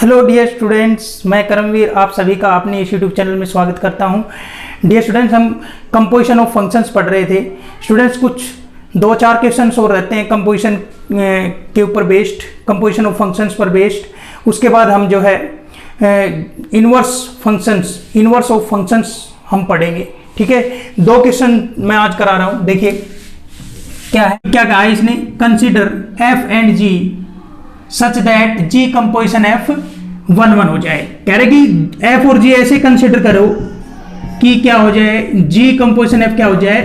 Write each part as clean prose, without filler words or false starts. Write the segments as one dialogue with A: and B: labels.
A: Hello dear students, मैं करमवीर आप सभी का अपने इस यूट्यूब चैनल में स्वागत करता हूं। डियर स्टूडेंट्स, हम कंपोजिशन ऑफ फंक्शंस पढ़ रहे थे। स्टूडेंट्स, कुछ 2-4 क्वेश्चंस और रहते हैं कंपोजिशन के ऊपर बेस्ड, कंपोजिशन ऑफ फंक्शंस पर बेस्ड। उसके बाद हम जो है इनवर्स ऑफ फंक्शंस हम पढ़ेंगे। ठीक है, 2 क्वेश्चन मैं आज करा रहा हूं। देखिए क्या कहा है इसने, consider F and G such that G composition F 1-1 हो जाए। कह रहे कि एफ और जी ऐसे कंसीडर करो कि क्या हो जाए, जी कंपोजिशन एफ क्या हो जाए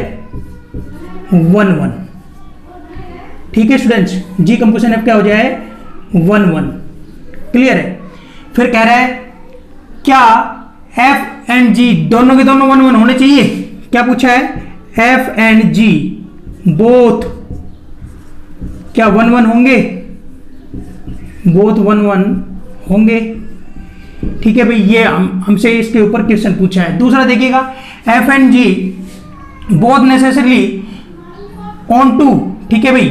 A: 1-1। ठीक है स्टूडेंट्स, जी कंपोजिशन एफ क्या हो जाए 1-1। क्लियर है। फिर कह रहा है क्या एफ एंड जी दोनों के दोनों 1-1 होने चाहिए। क्या पूछा है, एफ एंड जी बोथ क्या 1-1 होंगे, बोथ 1-1 होंगे। ठीक है भाई, ये हमसे इसके ऊपर क्वेश्चन पूछा है। दूसरा देखिएगा, F and G both necessarily onto. ठीक है भाई,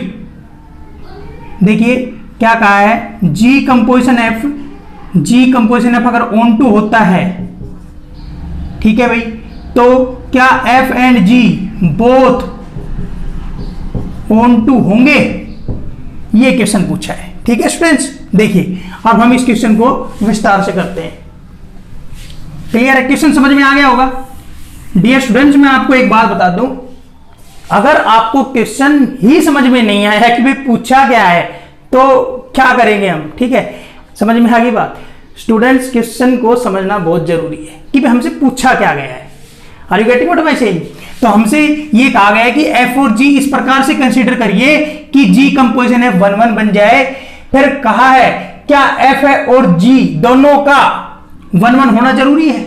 A: देखिए क्या कहा है, जी कंपोजिशन एफ अगर ऑन टू होता है, ठीक है भाई, तो क्या F and G both onto होंगे, ये क्वेश्चन पूछा है। ठीक है स्टूडेंट्स, देखिए अब हम इस क्वेश्चन को विस्तार से करते हैं। क्लियर है, क्वेश्चन समझ में आ गया होगा। डियर स्टूडेंट्स, मैं आपको एक बात बता दूं, अगर आपको क्वेश्चन ही समझ में नहीं आया है कि भाई पूछा क्या है, तो क्या करेंगे हम। ठीक है, समझ में आ गई बात। स्टूडेंट्स, क्वेश्चन को समझना बहुत जरूरी है कि भाई हमसे पूछा क्या गया है। Are you getting what I am saying. तो हमसे ये कहा गया है कि एफ और जी इस प्रकार से कंसीडर करिए कि जी कंपोजिशन एफ 1-1 बन जाए। फिर कहा है क्या एफ और जी दोनों का 1-1 होना जरूरी है।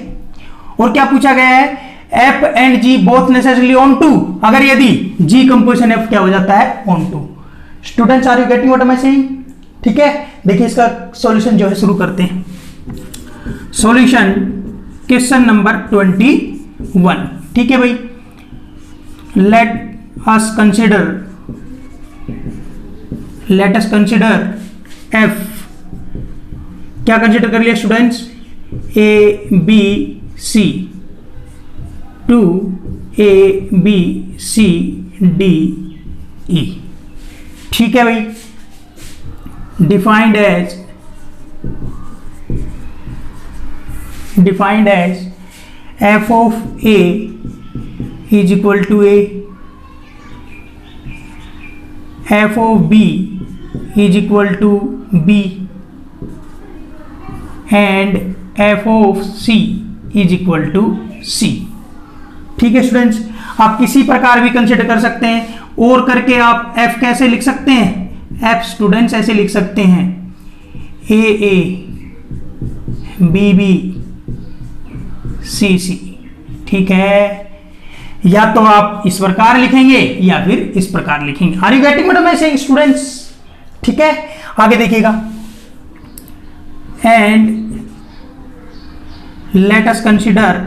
A: और क्या पूछा गया है, F and G both necessarily onto, अगर यदि जी कंपोजिशन एफ क्या हो जाता है onto. Students, are you getting what I am saying. ठीक है, देखिए इसका सॉल्यूशन जो है शुरू करते हैं। Solution question number 21। ठीक है भाई, let us consider f। क्या कंसिडर कर लिया students, A B C to A B C D E. ठीक है भाई, defined as F of A is equal to a, f of b is equal to b and f of c is equal to c। ठीक है students, आप किसी प्रकार भी consider कर सकते हैं। और करके आप f कैसे लिख सकते हैं, f स्टूडेंट्स ऐसे लिख सकते हैं, a b b c c। ठीक है, या तो आप इस प्रकार लिखेंगे या फिर इस प्रकार लिखेंगे। Are you getting what I am saying students. ठीक है, आगे देखिएगा, and let us consider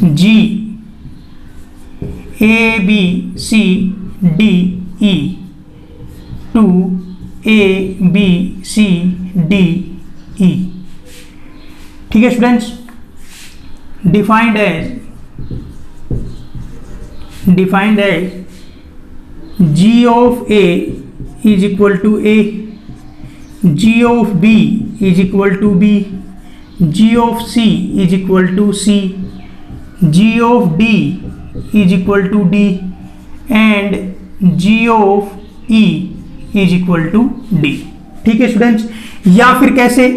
A: G A B C D E to A B C D E. ठीक है students, defined as G of A is equal to A, G of B is equal to B, G of C is equal to C, G of D is equal to D and G of E is equal to D. ठीक है students, या फिर कैसे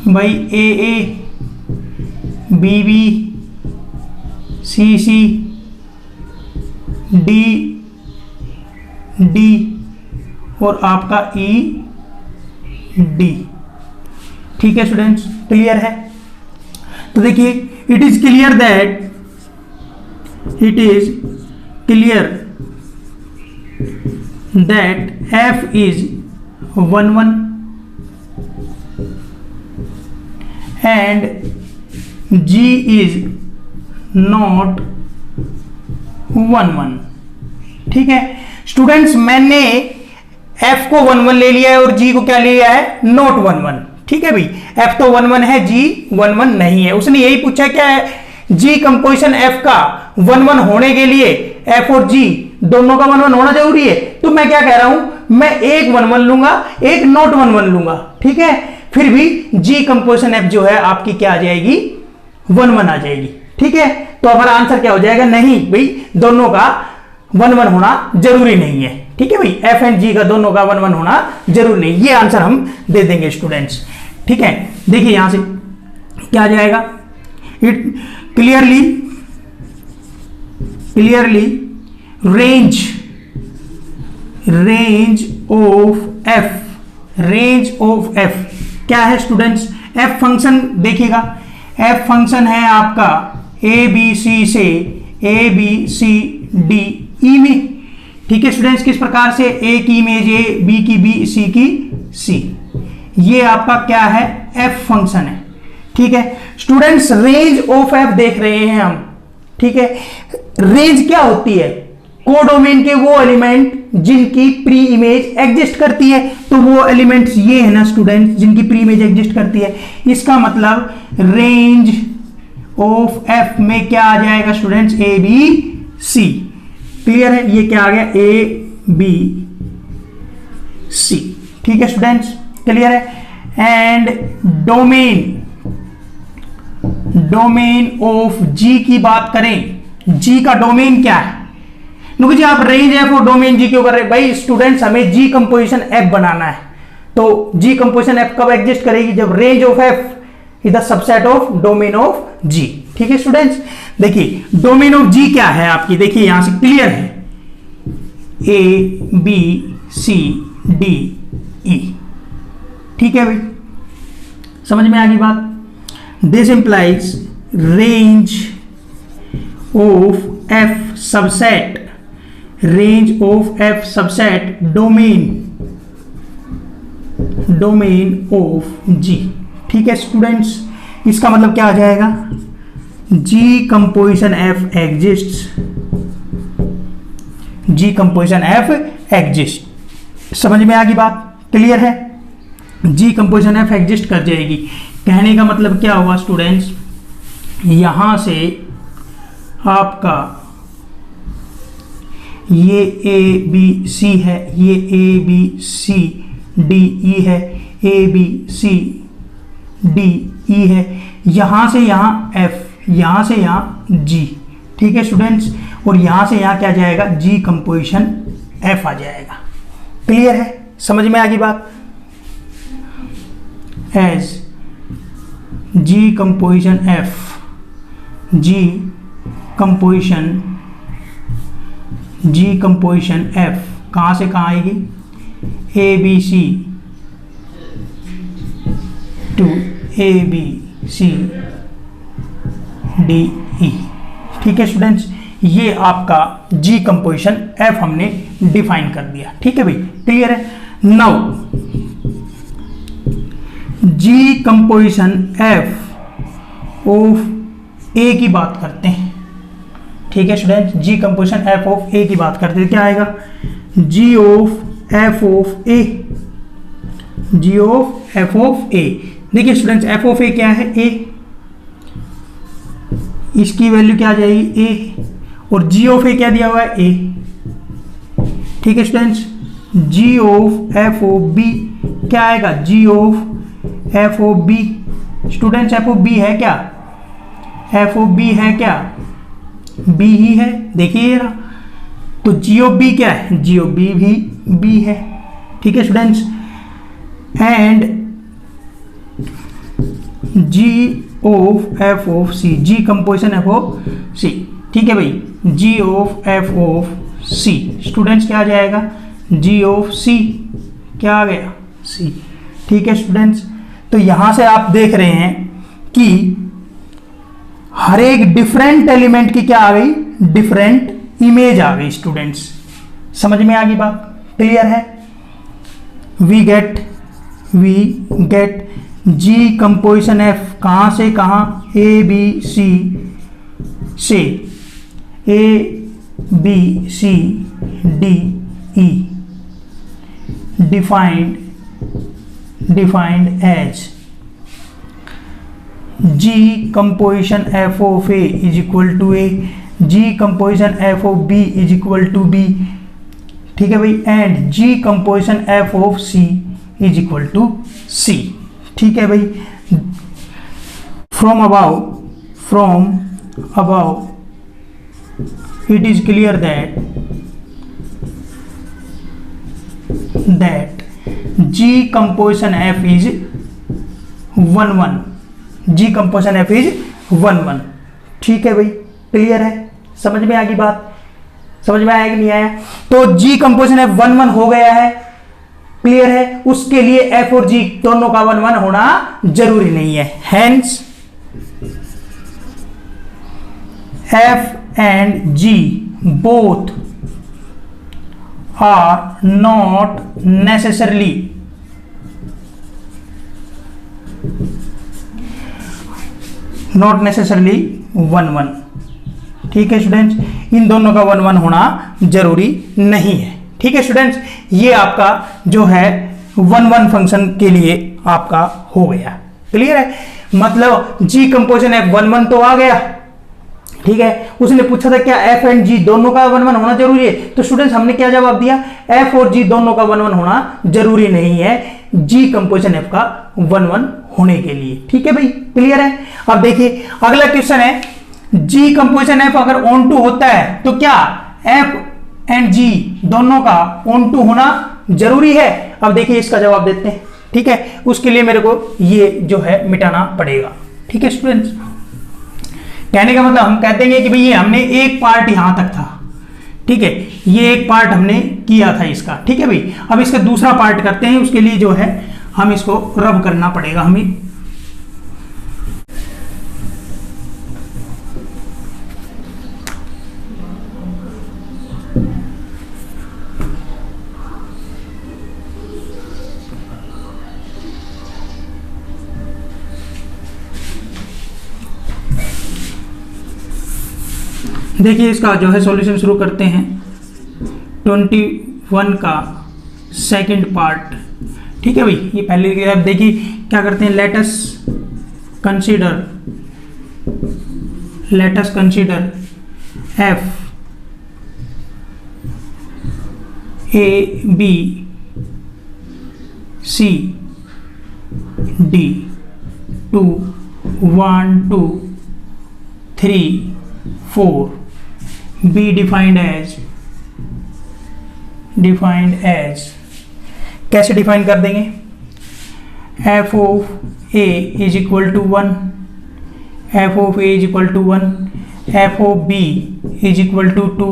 A: भाई A B B C C D D और आपका E D. ठीक है स्टूडेंट्स, क्लियर है। तो देखिए, it is clear that F is 1-1 and G is not 1 1। ठीक है स्टूडेंट्स, मैंने f को 1 1 ले लिया है और g को क्या लिया है, नॉट 1 1। ठीक है भाई, f तो 1 1 है, g 1 1 नहीं है। उसने यही पूछा क्या है, g कंपोजिशन f का 1 1 होने के लिए f और g दोनों का 1 1 होना जरूरी है। तो मैं क्या कह रहा हूं, मैं एक 1 1 लूंगा, एक नॉट 1 1 लूंगा। ठीक है, फिर भी g कंपोजिशन f जो है आपकी क्या आ जाएगी, 1 1 आ जाएगी। ठीक है, तो हमारा आंसर क्या हो जाएगा, नहीं भाई दोनों का 1 1 होना जरूरी नहीं है। ठीक है भाई, f एंड g का दोनों का 1 1 होना जरूरी नहीं, ये आंसर हम दे देंगे स्टूडेंट्स। ठीक है, देखिए यहां से क्या आ जाएगा, it clearly range of f क्या है स्टूडेंट्स, f फंक्शन देखिएगा, f फंक्शन है आपका a b c से a b c d e में। ठीक है स्टूडेंट्स, किस प्रकार से, a की इमेज a, b की b, c की c, ये आपका क्या है, f फंक्शन है। ठीक है स्टूडेंट्स, रेंज ऑफ f देख रहे हैं हम। ठीक है, रेंज क्या होती है, कोडोमेन के वो एलिमेंट जिनकी प्री इमेज एग्जिस्ट करती है। तो वो एलिमेंट्स ये है ना स्टूडेंट्स, जिनकी प्री इमेज एग्जिस्ट करती है। इसका मतलब रेंज ऑफ f में क्या आ जाएगा students, a b c। Clear है, ये क्या आ गया, a b c। ठीक है स्टूडेंट्स, क्लियर है। एंड डोमेन ऑफ g की बात करें, g का डोमेन क्या है, क्योंकि जी आप रेंज f और डोमेन g क्यों कर रहे हैं भाई स्टूडेंट्स, हमें g कंपोजिशन f बनाना है। तो g कंपोजिशन f कब एग्जिस्ट करेगी, जब range of f is the subset of domain of g। ठीक है स्टूडेंट्स, देखिए डोमेन ऑफ g क्या है आपकी, देखिए यहां से क्लियर है, a b c d e। ठीक है भाई, समझ में आ गई बात। This implies range of f subset, range of f subset domain of g। ठीक है स्टूडेंट्स, इसका मतलब क्या आ जाएगा, g composition f exists, g composition f exist. समझ में आ गई बात, क्लियर है, g कंपोजिशन f एग्जिस्ट कर जाएगी। कहने का मतलब क्या हुआ स्टूडेंट्स, यहां से आपका ये a b c है, ये a b c d e है, a b c d e है, यहां से यहां f, यहां से यहां g। ठीक है स्टूडेंट्स, और यहां से यहां क्या जाएगा, g कंपोजिशन f आ जाएगा। क्लियर है, समझ में आ गई बात। As g composition f, g composition f कहां से कहां आएगी, a b c to a b c d e। ठीक है स्टूडेंट्स, ये आपका g कंपोजिशन f हमने डिफाइन कर दिया। ठीक है भाई, क्लियर है। Now g composition f of a की बात करते हैं। ठीक है student, g composition f of a की बात करते हैं, क्या आएगा, g of f of a, g of f of a। देखिए स्टूडेंट्स, f ऑफ a क्या है, a, इसकी वैल्यू क्या आ जाएगी, a, और g ऑफ a क्या दिया हुआ है, a। ठीक है students, g of f of b क्या आएगा, g of f of b। Students f of b है क्या, f ऑफ b है क्या, b ही है, देखिए ना। तो g ऑफ b क्या है, g ऑफ b भी b है। ठीक है students, and g of f of c, g composition f of c। ठीक है भाई, g of f of c, students क्या आ जाएगा, g ऑफ c क्या आ गया, c। ठीक है स्टूडेंट्स, तो यहां से आप देख रहे हैं कि हर एक डिफरेंट एलिमेंट की क्या आ गई, डिफरेंट इमेज आ गई। स्टूडेंट्स समझ में आ गई बात, क्लियर है। We get g composition f कहां से कहां, a b c से a B C D E defined as G composition f of A is equal to A, G composition f of B is equal to B, ठीक है भाई, and G composition f of C is equal to C, ठीक है भाई। from above it is clear that G composition f is 1 1, G composition f is 1 1, ठीक है भाई, clear है, समझ में आ गई बात, समझ में आया कि नहीं आया? तो G कंपोजिशन f 1 1 हो गया है, क्लियर है, उसके लिए f और G दोनों का 1 1 होना जरूरी नहीं है, hence f and G both are not necessarily one one, ठीक है स्टूडेंट्स, इन दोनों का 1 1 होना जरूरी नहीं है, ठीक है स्टूडेंट्स। ये आपका जो है 1 1 फंक्शन के लिए आपका हो गया, क्लियर है, मतलब G कंपोजिशन f 1 1 तो आ गया, ठीक है। उसने पूछा था क्या f एंड G दोनों का 1 1 होना जरूरी है, तो स्टूडेंट्स हमने क्या जवाब दिया, f और G दोनों का 1 1 होना जरूरी नहीं है G कंपोजिशन f का 1 1 होने के लिए, ठीक है भाई, क्लियर है। अब देखिए अगला क्वेश्चन है, G कंपोजिशन f अगर ऑन टू होता है तो क्या f एंड G दोनों का ऑन टू होना जरूरी है? अब देखिए इसका जवाब देते हैं, ठीक है, उसके लिए मेरे को ये जो है मिटाना पड़ेगा, ठीक है स्टूडेंट्स। कहने का मतलब हम कहते हैं कि भाई ये हमने एक पार्ट यहां तक था, ठीक है, ये एक पार्ट हमने किया था इसका, ठीक है भाई। अब इसका दूसरा पार्ट करते हैं, उसके लिए जो है हम इसको रब करना पड़ेगा हमें। देखिए इसका जो है सॉल्यूशन शुरू करते हैं। 21 का सेकंड पार्ट, ठीक है भाई, ये पहले की तरफ देखिए क्या करते हैं, late us consider f a b c d 2 1 2 3 4 be defined as कैसे डिफाइन कर देंगे, f of a is equal to 1, f of a is equal to 1, f of b is equal to 2,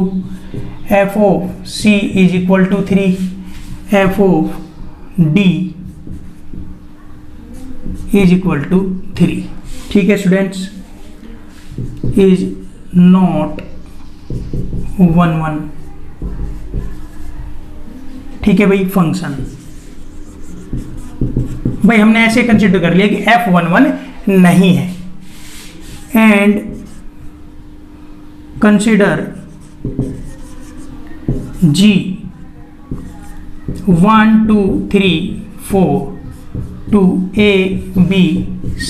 A: f of c is equal to 3, f of d is equal to 3, ठीक है students, is not 1 1, ठीक है भाई। Function भाई हमने ऐसे consider कर लिया कि f 1 1 नहीं है, and consider g 1 2 3 4 to a b c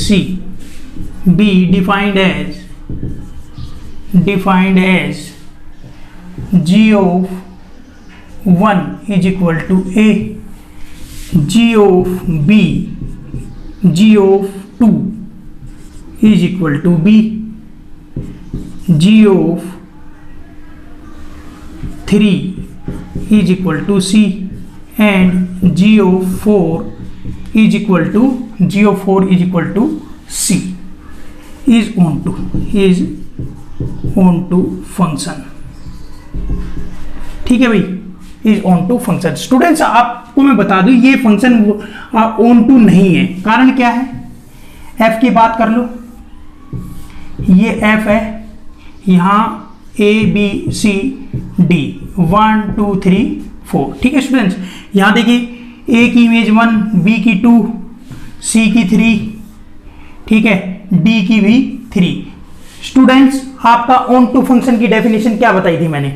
A: be defined as g of 1 is equal to a, g of b, g of 2 is equal to b, g of 3 is equal to c, and g of 4 is equal to c is onto function, ठीक है भाई, is onto function. Students आपको मैं बता दूं ये function on to नहीं है, कारण क्या है, f की बात कर लो, ये f है, यहाँ a b c d 1 2 3 4, ठीक है स्टूडेंट्स। यहाँ देखिए a की इमेज 1, b की 2, c की 3, ठीक है, d की भी 3। स्टूडेंट्स आपका ऑन टू फंक्शन की डेफिनेशन क्या बताई थी मैंने,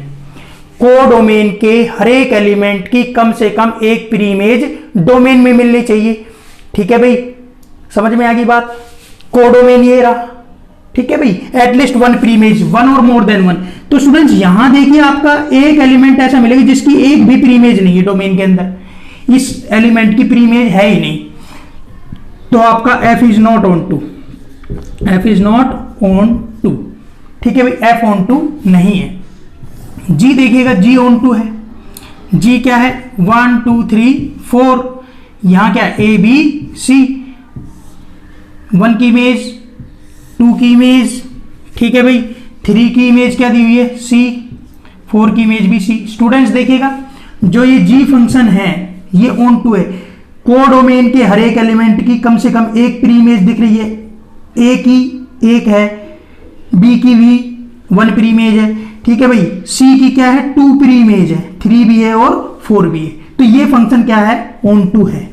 A: कोडोमेन के हर एक एलिमेंट की कम से कम एक प्री इमेज डोमेन में मिलनी चाहिए। ठीक है भाई, समझ में आ गई बात। कोडोमेन ये रहा, ठीक है भाई, at least one pre image, one और मोर देन वन। तो स्टूडेंट्स यहां देखिए आपका एक एलिमेंट ऐसा मिलेगा जिसकी एक भी प्री इमेज नहीं है डोमेन के अंदर, इस एलिमेंट की प्री इमेज है ही नहीं, तो आपका f is not onto, f is not onto. ठीक है भाई, f ऑन टू नहीं है। g देखिएगा, g ऑन टू है। g क्या है, 1 2 3 4, यहां क्या a b c, 1 की इमेज, 2 की इमेज, ठीक है भाई, 3 की इमेज क्या दी हुई है c, 4 की इमेज भी c। स्टूडेंट्स देखिएगा जो ये g फंक्शन है ये ऑन टू है, कोडोमेन के हर एक एलिमेंट की कम से कम एक प्री इमेज दिख रही है, a की एक है, b की भी 1 प्री इमेज है, ठीक है भाई, c की क्या है 2 प्री इमेज है, 3 भी है और 4 भी है। तो ये फंक्शन क्या है, ऑन टू है।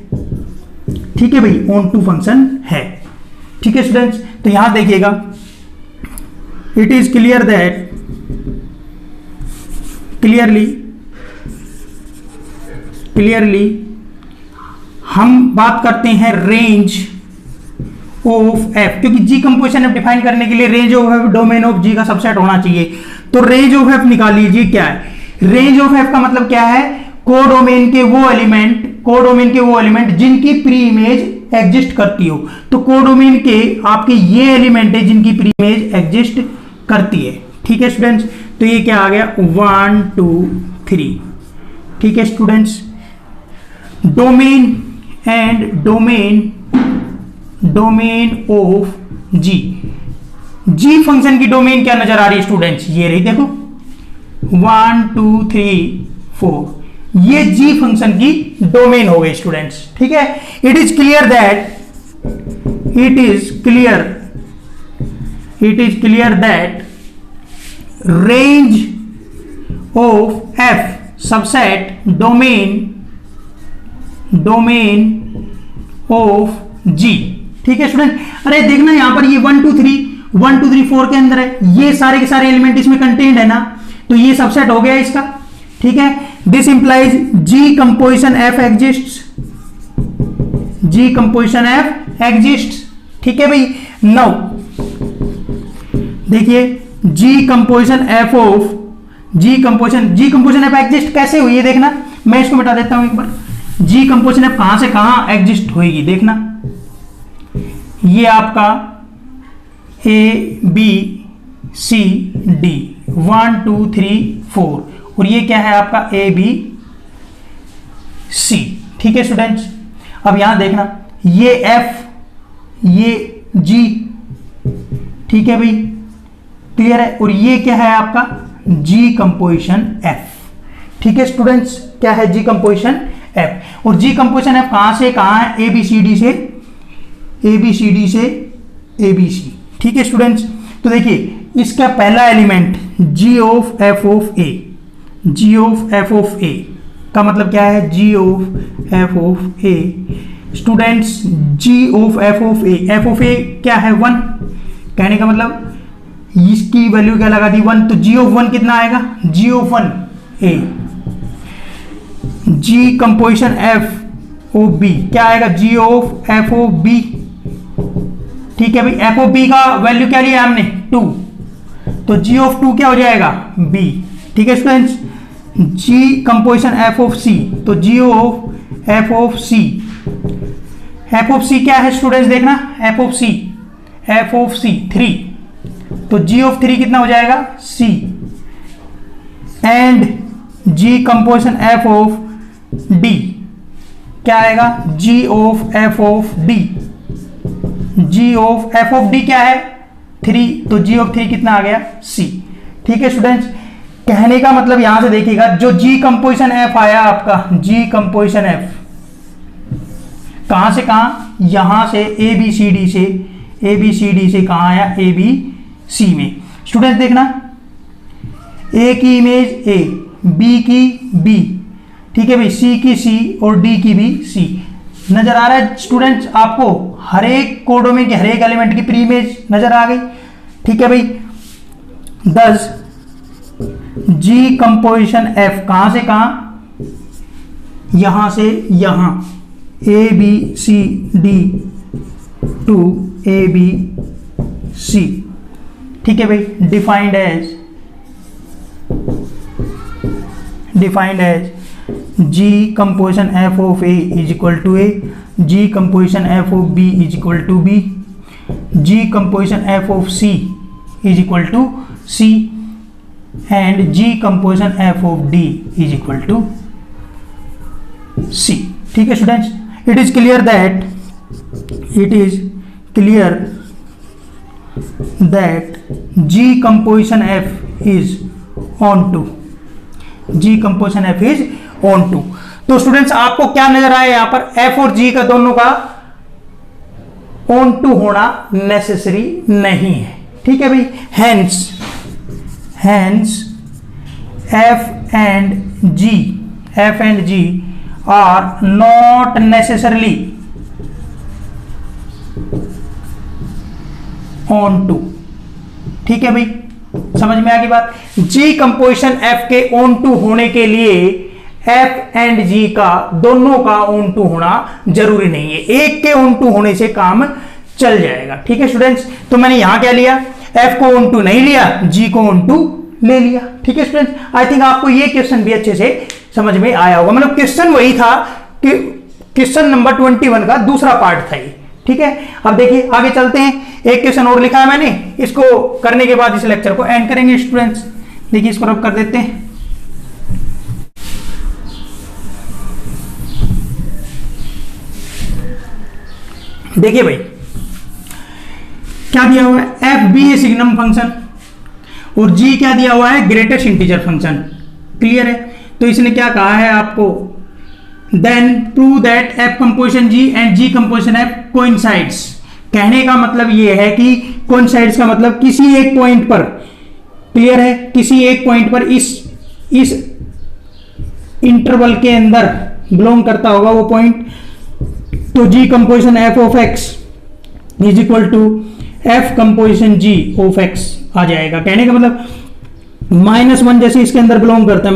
A: ठीक है भाई, ऑन टू फंक्शन है। ठीक है स्टूडेंट्स, तो यहां देखिएगा, it is clear that, clearly हम बात करते हैं रेंज ऑफ एफ, क्योंकि जी कंपोजिशन एफ डिफाइन करने के लिए range of F domain of G का सबसेट होना चाहिए। तो रेंज ऑफ एफ निकाल लीजिए, क्या है रेंज ऑफ एफ का मतलब क्या है, कोडोमेन के वो एलिमेंट जिनकी प्री इमेज एग्जिस्ट करती हो। तो कोडोमेन के आपके ये एलिमेंट है जिनकी प्री इमेज एग्जिस्ट करती है। ठीक है स्टूडेंट्स, तो ये क्या आ गया 1 2 3। ठीक है students, domain and domain of g function की डोमेन क्या नजर आ रही है स्टूडेंट्स, ये रही देखो 1 2 3 4, ये जी फंक्शन की डोमेन हो गई स्टूडेंट्स। ठीक है, it is clear that range of F subset domain of G. ठीक है स्टूडेंट, अरे देखना यहां पर ये 1 2 3 4 के अंदर है, ये सारे के सारे एलिमेंट इसमें कंटेन्ड है ना, तो ये सबसेट हो गया इसका। ठीक है, this implies g composition f exist. ठीक है भाई, नाउ देखिए जी कंपोजिशन एफ एग्जिस्ट कैसे हुई है, देखना मैं इसको बता देता हूं एक बार। जी कंपोजिशन एफ कहां से कहां एग्जिस्ट होगी, देखना ये आपका ए बी सी डी 1 2 3 4, और ये क्या है आपका ए बी सी। ठीक है स्टूडेंट्स, अब यहां देखना ये एफ ये जी, ठीक है भाई, क्लियर है, और ये क्या है आपका जी कंपोजिशन एफ। ठीक है स्टूडेंट्स, क्या है जी कंपोजिशन एफ, और जी कंपोजिशन एफ कहां से कहां है, ए बी सी डी से ए बी सी। ठीक है स्टूडेंट्स, तो देखिए इसका पहला element G of F of A का मतलब क्या है, G of F of A. Students G of F of A क्या है 1, कहने का मतलब इसकी वैल्यू क्या लगा दी 1, तो जी ऑफ 1 कितना आएगा, G of 1 A. G composition F of B क्या आएगा, G of F of B. ठीक है भाई, एफ ऑफ बी का वैल्यू क्या लिया हमने 2, तो जी ऑफ 2 क्या हो जाएगा बी। ठीक है students, G composition F of C, तो G of F of C क्या है स्टूडेंट्स, देखना एफ ऑफ सी 3, तो जी ऑफ 3 कितना हो जाएगा C, and ji composition F of D क्या आएगा, G of F of D. G of F of D क्या है 3, तो जी ऑफ 3 कितना आ गया सी। ठीक है स्टूडेंट्स, कहने का मतलब यहां से देखिएगा जो जी कंपोजिशन एफ आया आपका, जी कंपोजिशन एफ कहां से कहां, यहां से ए बी सी डी से कहां आया, ए बी सी में। स्टूडेंट्स देखना ए की इमेज ए, बी की बी, ठीक है भाई, सी की सी और डी की भी सी। नजर आ रहा है स्टूडेंट्स आपको, हर एक कोडोमेन के हर एक एलिमेंट की प्री इमेज नजर आ गई। ठीक है भाई, 10 जी कंपोजिशन एफ कहां से कहां, यहां से यहां, A B C D to A B C, ठीक है भाई। Defined as G composition F of A is equal to A, G composition F of B is equal to B, G composition F of C is equal to C, and ji composition F of D is equal to C. ठीक है students, it is clear that G composition F is onto, G composition F is onto. तो students आपको क्या नजर आया यहां पर, F और जी का दोनों का ऑन टू होना नेसेसरी नहीं है, ठीक है भाई। Hence f and g are not necessarily onto, ठीक है भाई, समझ में आ गई बात। जी कंपोजिशन एफ के ऑन टू होने के लिए एफ एंड जी का दोनों का ऑन टू होना जरूरी नहीं है, एक के ऑन टू होने से काम चल जाएगा, ठीक है स्टूडेंट्स। तो मैंने यहां क्या लिया, एफ को ऑन टू नहीं लिया, जी को ऑन टू ले लिया, ठीक है स्टूडेंट्स। आई थिंक आपको ये क्वेश्चन भी अच्छे से समझ में आया होगा, मतलब क्वेश्चन वही था कि क्वेश्चन नंबर 21 का दूसरा पार्ट था ये, ठीक है। अब देखिए आगे चलते हैं, एक क्वेश्चन और लिखा है मैंने, इसको करने के बाद इस लेक्चर को एंड करेंगे स्टूडेंट्स। देखिए इसको रब कर देते हैं। देखिए भाई क्या दिया हुआ है, एफ बी ए सिग्नम फंक्शन और जी क्या दिया हुआ है, ग्रेटेस्ट इंटीजर फंक्शन, क्लियर है। तो इसने क्या कहा है आपको, then prove that f composition g and ji composition f coincides. कहने का मतलब ये है कि कोइंसाइड्स का मतलब किसी एक पॉइंट पर, क्लियर है, किसी एक पॉइंट पर इस इंटरवल के अंदर बिलोंग करता होगा वो पॉइंट। तो G composition F of X is equal to F composition G of X आ जाएगा। कहने का मतलब -1 जैसे इसके अंदर बिलोंग करता है,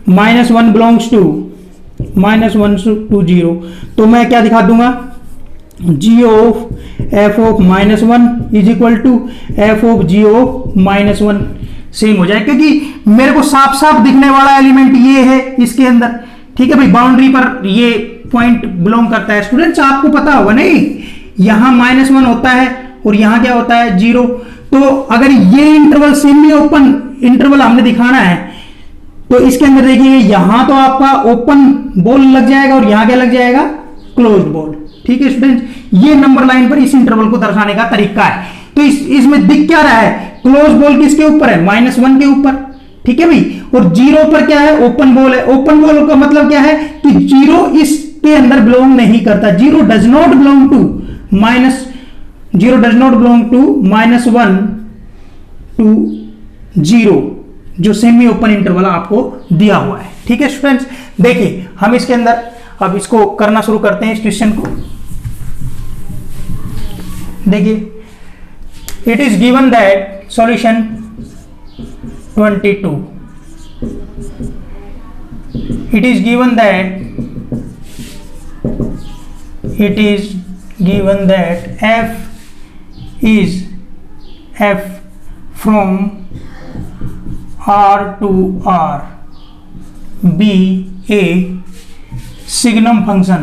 A: -1 बिलोंग्स टू -1 to 0, तो मैं क्या दिखा दूंगा, G of F of -1 is equal to F of G of -1 same हो जाए, क्योंकि मेरे को साफ साफ दिखने वाला एलिमेंट ये है इसके अंदर, ठीक है भाई। बाउंड्री पर ये पॉइंट बिलोंग करता है, स्टूडेंट्स आपको पता होगा नहीं, यहां -1 होता है और यहां क्या होता है 0। तो अगर ये इंटरवल सेमी ओपन इंटरवल हमने दिखाना है तो इसके अंदर देखिए यहां तो आपका ओपन बॉल लग जाएगा और यहां क्या लग जाएगा, क्लोज्ड बॉल, ठीक है स्टूडेंट्स। ये नंबर लाइन पर इस इंटरवल को दर्शाने का तरीका है। तो इसमें दिख क्या रहा है, क्लोज बॉल किसके ऊपर है, -1 के ऊपर, ठीक है भाई। और 0 पर क्या है, ओपन बॉल है। ओपन बॉल का मतलब क्या है कि 0 इसके अंदर बिलोंग नहीं करता, 0 does not belong to -1 to 0, जो सेमी ओपन इंटरवल आपको दिया हुआ है, ठीक है स्टूडेंट्स। देखिए हम इसके अंदर अब इसको करना शुरू करते हैं इस क्वेश्चन को। देखिए it is given that solution 22, it is given that f from R to R be a signum function,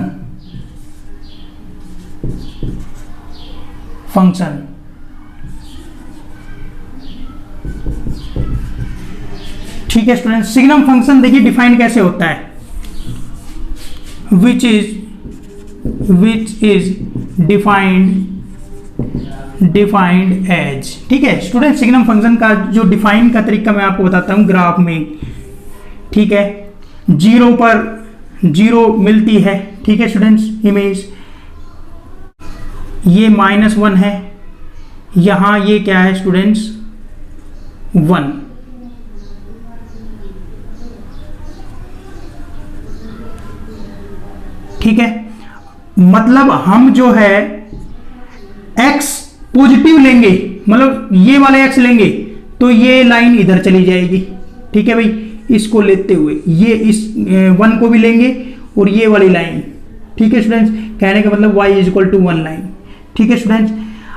A: ठीक है स्टूडेंट। सिग्नम फंक्शन देखिए डिफाइन कैसे होता है, विच इज डिफाइंड एज, ठीक है स्टूडेंट। सिग्नम फंक्शन का जो डिफाइन का तरीका मैं आपको बताता हूं ग्राफ में, ठीक है। 0 पर 0 मिलती है, ठीक है स्टूडेंट्स, इमेज ये -1 है, यहां ये क्या है स्टूडेंट्स 1, ठीक है। मतलब हम जो है x पॉजिटिव लेंगे, मतलब ये वाले x लेंगे तो ये लाइन इधर चली जाएगी, ठीक है भाई, इसको लेते हुए ये इस 1 को भी लेंगे और ये वाली लाइन, ठीक है स्टूडेंट्स, कहने का मतलब y is equal to 1 line, ठीक है स्टूडेंट्स।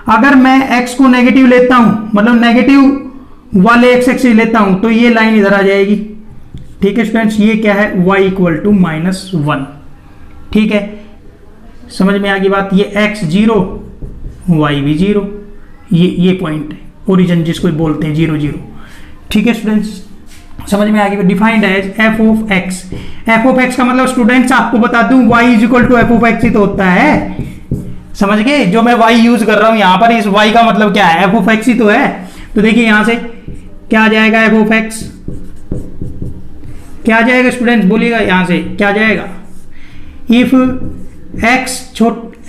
A: अगर मैं x को नेगेटिव लेता हूं, मतलब नेगेटिव वाले x एक्सिस लेता हूं, तो ये लाइन इधर आ जाएगी, ठीक है स्टूडेंट्स। ये क्या है, y इक्वल टू -1, ठीक है, समझ में आ गई बात। ये x 0, y भी 0, ये पॉइंट है, ओरिजिन जिसको बोलते हैं 0 0, ठीक है स्टूडेंट्स, समझ में आ गई। Defined as f of x, f of x का मतलब स्टूडेंट्स आपको बता दूं y is equal to f of x ही तो होता है, समझ गए। जो मैं y यूज कर रहा हूं यहां पर, इस y का मतलब क्या है, f ऑफ x ही तो है। तो देखिए यहां से क्या आ जाएगा, f ऑफ x क्या आ जाएगा स्टूडेंट्स, बोलिएगा यहां से क्या आ जाएगा। इफ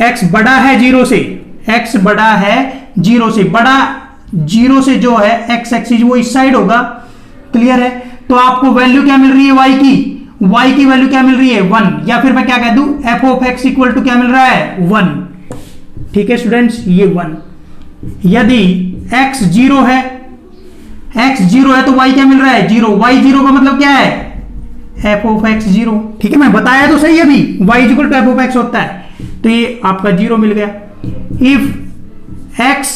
A: x बड़ा है 0 से, x बड़ा है 0 से, बड़ा 0 से जो है x एक्सिस वो इस साइड होगा, क्लियर है। तो आपको वैल्यू क्या मिल रही है y की वैल्यू क्या मिल रही है 1, या फिर मैं क्या कह दूं f of x equal to क्या मिल रहा है 1, ठीक है स्टूडेंट्स, ये 1। यदि x 0 है, तो y क्या मिल रहा है 0, y 0 का मतलब क्या है f ऑफ x 0, ठीक है, मैं बताया तो सही अभी, y is equal to f of x होता है, तो ये आपका 0 मिल गया। इफ x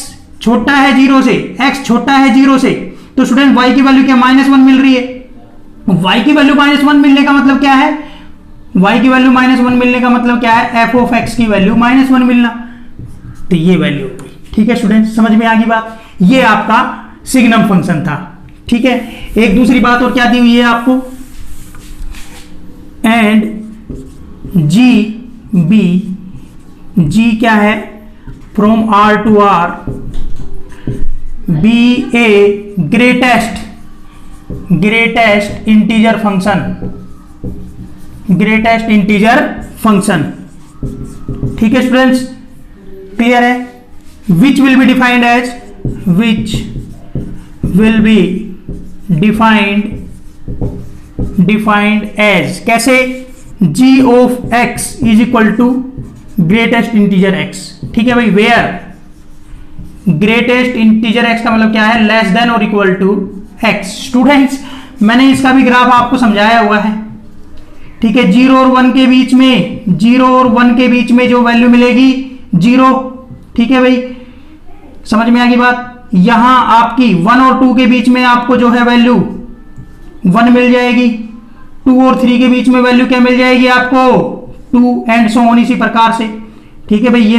A: छोटा है 0 से, x छोटा है 0 से, तो स्टूडेंट y की वैल्यू क्या -1 मिल रही है। y की वैल्यू -1 मिलने का मतलब क्या है, y की वैल्यू -1 मिलने का मतलब क्या है, f ऑफ x की वैल्यू -1 मिलना, तो ये वैल्यू होगी, ठीक है स्टूडेंट, समझ में आ गई बात। ये आपका सिग्नम फंक्शन था, ठीक है। एक दूसरी बात और क्या दी हुई है आपको, एंड g क्या है, from r to r be a greatest integer function, ठीक है स्टूडेंट्स, क्लियर है। Which will be defined as कैसे, g of x is equal to greatest integer x, ठीक है भाई, वेयर ग्रेटेस्ट इंटीजर x का मतलब क्या है, लेस देन और इक्वल टू x। स्टूडेंट्स मैंने इसका भी ग्राफ आपको समझाया हुआ है, ठीक है। 0 और 1 के बीच में जो वैल्यू मिलेगी 0, ठीक है भाई, समझ में आ गई बात। यहां आपकी 1 और 2 के बीच में आपको जो है वैल्यू 1 मिल जाएगी, 2 और 3 के बीच में वैल्यू क्या मिल जाएगी आपको 2, एंड सो ऑन, इसी प्रकार से, ठीक है भाई। ये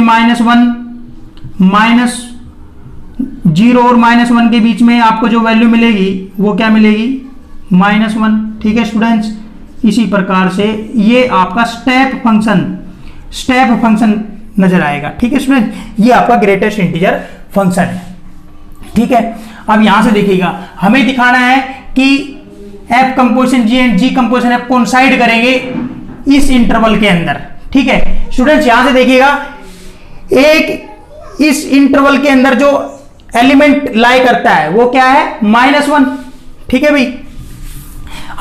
A: -0 और -1 के बीच में आपको जो वैल्यू मिलेगी वो क्या मिलेगी -1, ठीक है स्टूडेंट्स। इसी प्रकार से ये आपका स्टेप फंक्शन नजर आएगा, ठीक है स्टूडेंट, ये आपका ग्रेटेस्ट इंटीजर फंक्शन है, ठीक है। अब यहां से देखिएगा, हमें दिखाना है कि f composition g and g composition f coincide करेंगे इस इंटरवल के अंदर, ठीक है स्टूडेंट्स। यहां से देखिएगा, एक इस इंटरवल के अंदर जो एलिमेंट लाई करता है वो क्या है -1, ठीक है भाई।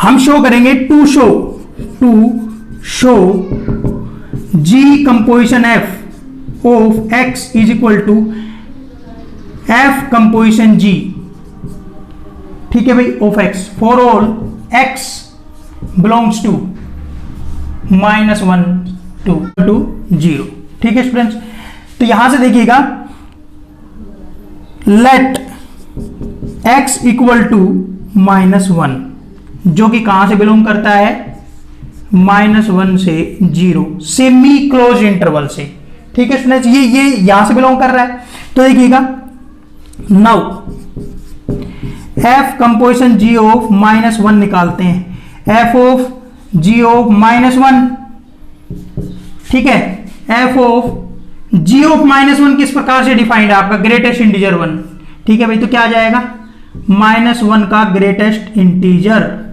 A: हम शो करेंगे to show g composition f of x is equal to f composition g, ठीक है भाई, of x for all x belongs to -1 to 0, ठीक है स्टूडेंट्स। तो यहां से देखिएगा, लेट x इक्वल टू -1, जो कि कहां से बिलोंग करता है -1 से 0, सेमी क्लोज इंटरवल से, ठीक है स्टूडेंट्स। ये यहां से बिलोंग कर रहा है। तो देखिएगा, now f composition g of -1 निकालते हैं, f ऑफ g ऑफ -1, ठीक है। f ऑफ g ऑफ -1 किस प्रकार से डिफाइंड है आपका, ग्रेटेस्ट इंटीजर 1, ठीक है भाई। तो क्या आ जाएगा, -1 का ग्रेटेस्ट इंटीजर,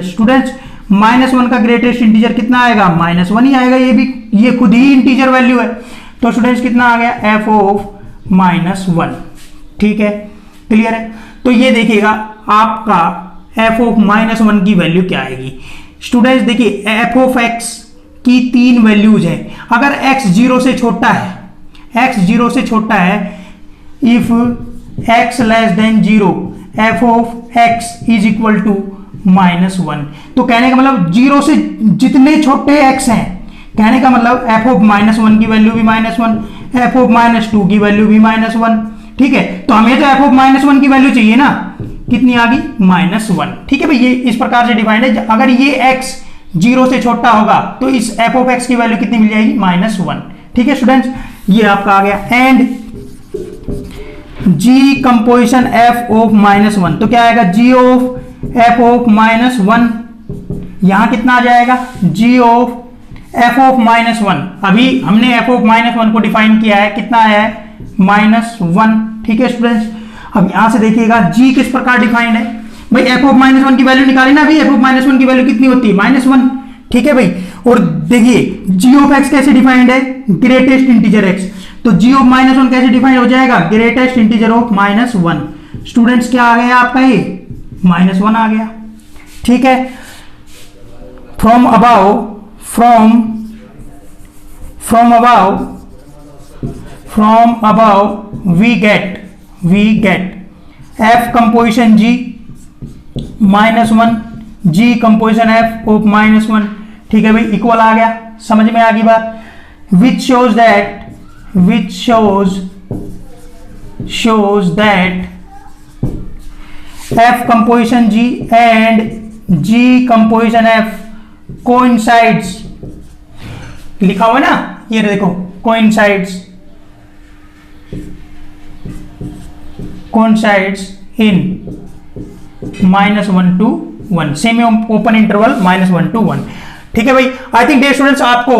A: स्टूडेंट्स -1 का ग्रेटेस्ट इंटीजर कितना आएगा, -1 ही आएगा, ये खुद ही इंटीजर वैल्यू है। तो स्टूडेंट्स कितना आ गया, f ऑफ -1, ठीक है, क्लियर है। तो ये देखिएगा आपका f ऑफ -1 की वैल्यू क्या आएगी। स्टूडेंट्स देखिए, f ऑफ x की 3 वैल्यूज हैं। अगर x 0 से छोटा है, if x less than 0, f of x is equal to -1। तो कहने का मतलब 0 से जितने छोटे x हैं, कहने का मतलब f ऑफ -1 की वैल्यू भी -1, f ऑफ -2 की वैल्यू भी -1। ठीक है, तो हमें तो f ऑफ -1 की वैल्यू चाहिए ना, कितनी आ गई -1। ठीक है भाई, ये इस प्रकार से डिफाइंड है। अगर ये x 0 से छोटा होगा तो इस f ऑफ x की वैल्यू कितनी मिल जाएगी -1। ठीक है स्टूडेंट्स, ये आपका आ गया। And g composition f of -1, तो क्या आएगा g ऑफ f ऑफ -1, यहां कितना आ जाएगा g ऑफ f ऑफ -1। अभी हमने f ऑफ -1 को डिफाइन किया है, कितना आया है -1। ठीक है स्टूडेंट्स, अब यहां से देखिएगा g किस प्रकार डिफाइंड है भाई, f ऑफ -1 की वैल्यू निकाली ना अभी, f ऑफ -1 की वैल्यू कितनी होती है -1। ठीक है भाई, और देखिए g ऑफ x कैसे डिफाइंड है, ग्रेटेस्ट इंटीजर x, तो g ऑफ -1 कैसे डिफाइंड हो जाएगा, ग्रेटेस्ट इंटीजर ऑफ -1। स्टूडेंट्स क्या आ गया आपका, ये -1 आ गया। ठीक है, from above we get f composition g -1, g composition f of -1। ठीक है भाई, इक्वल आ गया, समझ में आ गई बात। which shows that f composition g and g composition f coincides, लिखा हुआ ना, ये देखो coincides in -1 to 1, semi open interval -1 to 1। ठीक है भाई, आई थिंक डियर स्टूडेंट्स आपको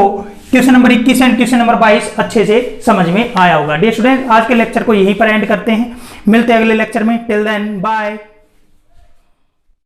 A: question number 21 and question number 22 अच्छे से समझ में आया होगा। डियर स्टूडेंट्स, आज के लेक्चर को यहीं पर एंड करते हैं, मिलते हैं अगले लेक्चर में। Till then bye.